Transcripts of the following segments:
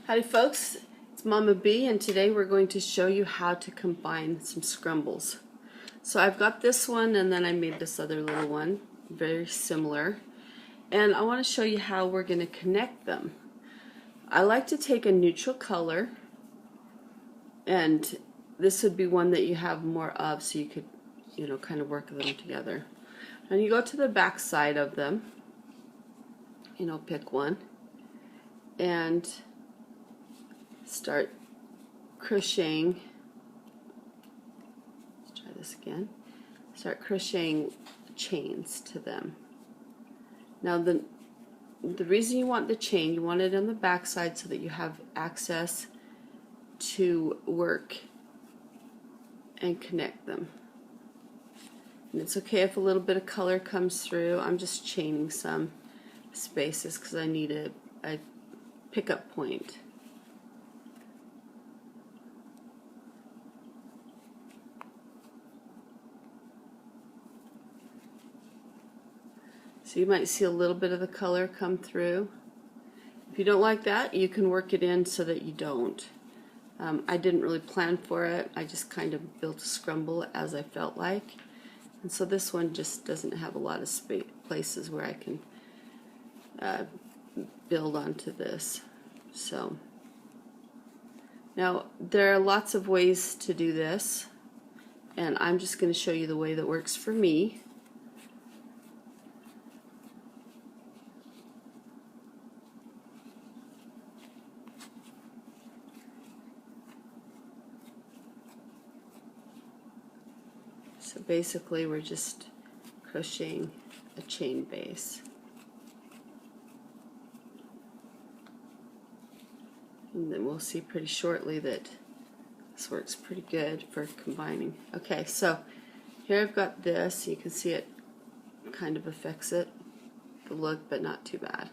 Howdy folks, it's Mama B, and today we're going to show you how to combine some scrumbles. So I've got this one and then I made this other little one, very similar, and I want to show you how we're going to connect them. I like to take a neutral color, and this would be one that you have more of so you could, kind of work them together. And you go to the back side of them, pick one, and start crocheting. Let's try this again. Start crocheting chains to them. Now the reason you want the chain, you want it on the back side so that you have access to work and connect them. And it's okay if a little bit of color comes through. I'm just chaining some spaces because I need a pickup point. So you might see a little bit of the color come through. If you don't like that, you can work it in so that you don't. I didn't really plan for it. I just kind of built a scrumble as I felt like. And so this one just doesn't have a lot of places where I can build onto this. So now there are lots of ways to do this, and I'm just going to show you the way that works for me. So basically we're just crocheting a chain base. And then we'll see pretty shortly that this works pretty good for combining. Okay, so here I've got this. You can see it kind of affects it, the look, but not too bad.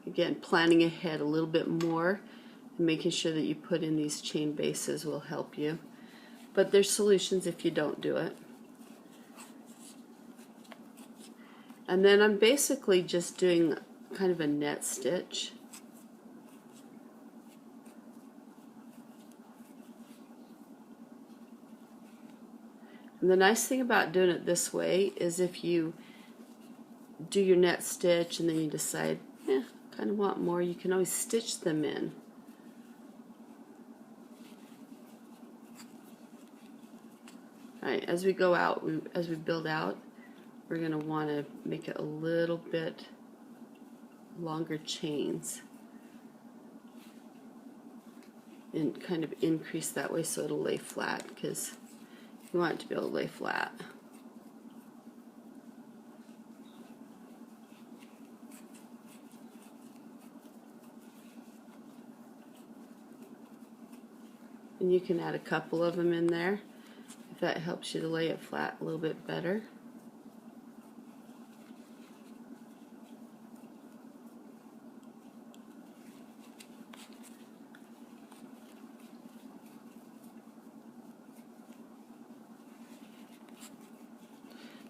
Again, planning ahead a little bit more and making sure that you put in these chain bases will help you. But there's solutions if you don't do it. And then I'm basically just doing kind of a net stitch. And the nice thing about doing it this way is if you do your net stitch and then you decide, kind of want more, you can always stitch them in. Alright, as we go out, as we build out, we're going to want to make it a little bit longer chains and kind of increase that way so it'll lay flat, because you want it to be able to lay flat. And you can add a couple of them in there if that helps you to lay it flat a little bit better.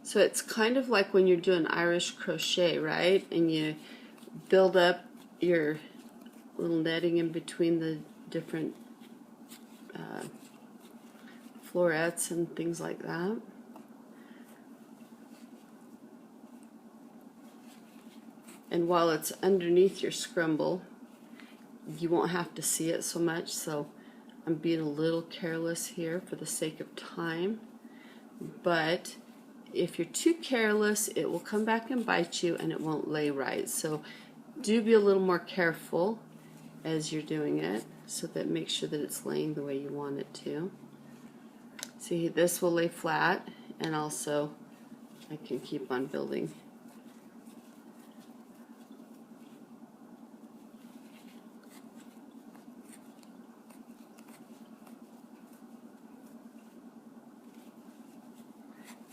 So it's kind of like when you're doing Irish crochet, right? And you build up your little netting in between the different florets and things like that. And while it's underneath your scrumble, you won't have to see it so much, so I'm being a little careless here for the sake of time. But if you're too careless, it will come back and bite you and it won't lay right. So do be a little more careful as you're doing it, so that make sure that it's laying the way you want it to. See, this will lay flat, and also I can keep on building.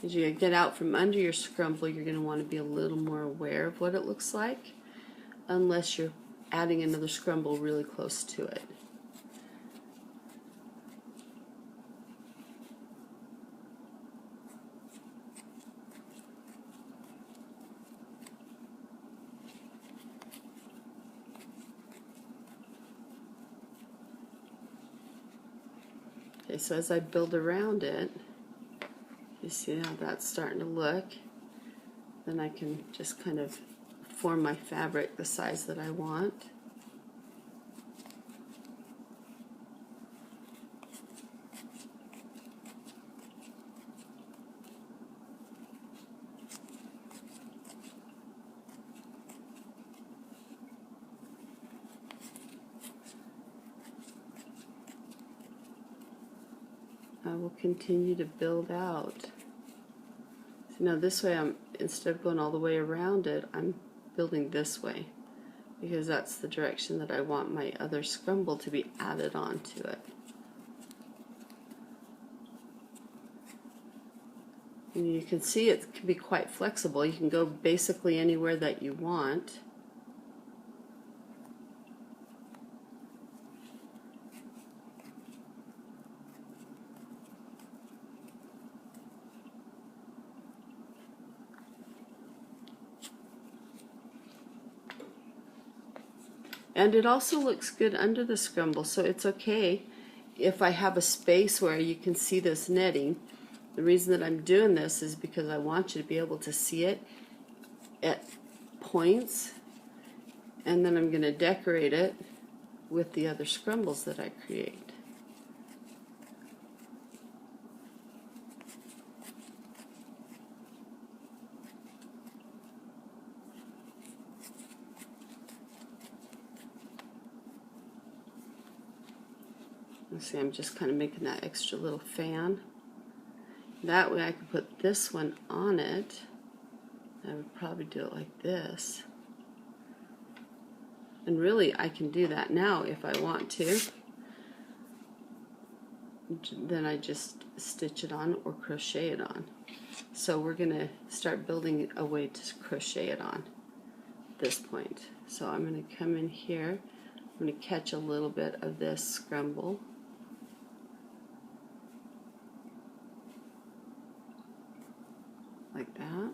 As you get out from under your scrumble, you're going to want to be a little more aware of what it looks like, unless you're adding another scrumble really close to it. Okay, so as I build around it, you see how that's starting to look? Then I can just kind of form my fabric the size that I want. I will continue to build out. So now this way, instead of going all the way around it, I'm building this way because that's the direction that I want my other scrumble to be added onto it. And you can see it can be quite flexible. You can go basically anywhere that you want. And it also looks good under the scrumble, so it's okay if I have a space where you can see this netting. The reason that I'm doing this is because I want you to be able to see it at points, and then I'm going to decorate it with the other scrumbles that I create. See, I'm just kind of making that extra little fan. That way I could put this one on it. I would probably do it like this. And really I can do that now if I want to. Then I just stitch it on or crochet it on. So we're going to start building a way to crochet it on at this point. So I'm going to come in here. I'm going to catch a little bit of this scrumble. Like that.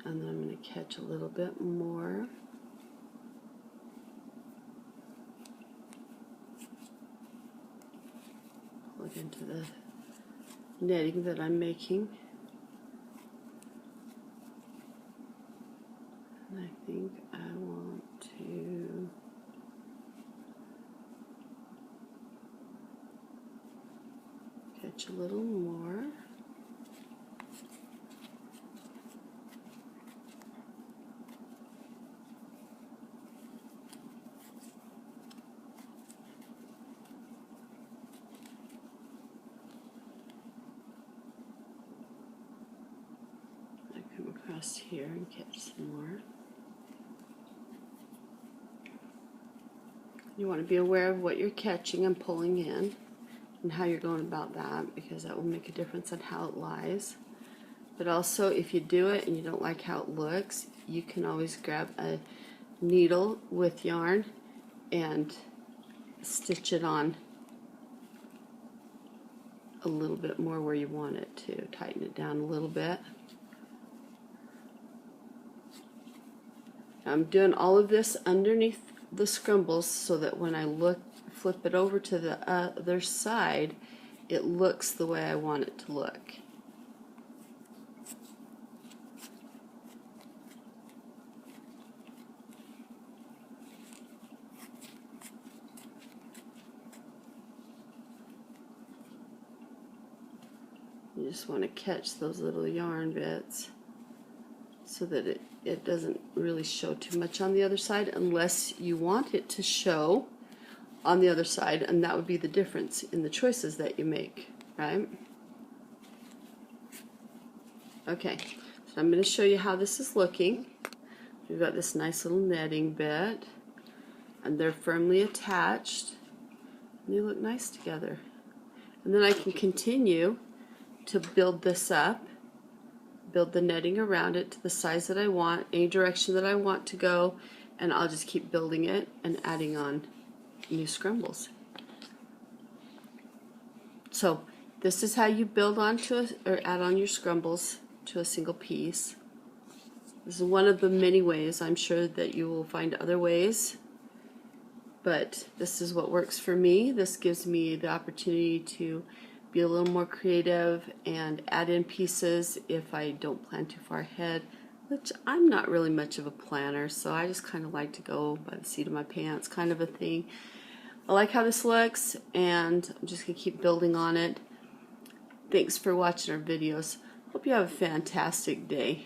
And then I'm going to catch a little bit more. Pull it into the netting that I'm making. And I think I want to catch a little more. I come across here and catch some more. You want to be aware of what you're catching and pulling in, and how you're going about that, because that will make a difference on how it lies. But also, if you do it and you don't like how it looks, you can always grab a needle with yarn and stitch it on a little bit more where you want it to. Tighten it down a little bit. I'm doing all of this underneath the scrumbles so that when I flip it over to the other side, it looks the way I want it to look. You just want to catch those little yarn bits so that it doesn't really show too much on the other side, unless you want it to show on the other side, and that would be the difference in the choices that you make, right? Okay, so I'm going to show you how this is looking. We've got this nice little netting bit, and they're firmly attached, and they look nice together. And then I can continue to build this up, build the netting around it to the size that I want, any direction that I want to go, and I'll just keep building it and adding on new scrumbles. So this is how you build onto or add on your scrumbles to a single piece. This is one of the many ways. I'm sure that you will find other ways, but this is what works for me. This gives me the opportunity to be a little more creative and add in pieces if I don't plan too far ahead, which I'm not really much of a planner, so I just kind of like to go by the seat of my pants kind of a thing. I like how this looks, and I'm just going to keep building on it. Thanks for watching our videos. Hope you have a fantastic day.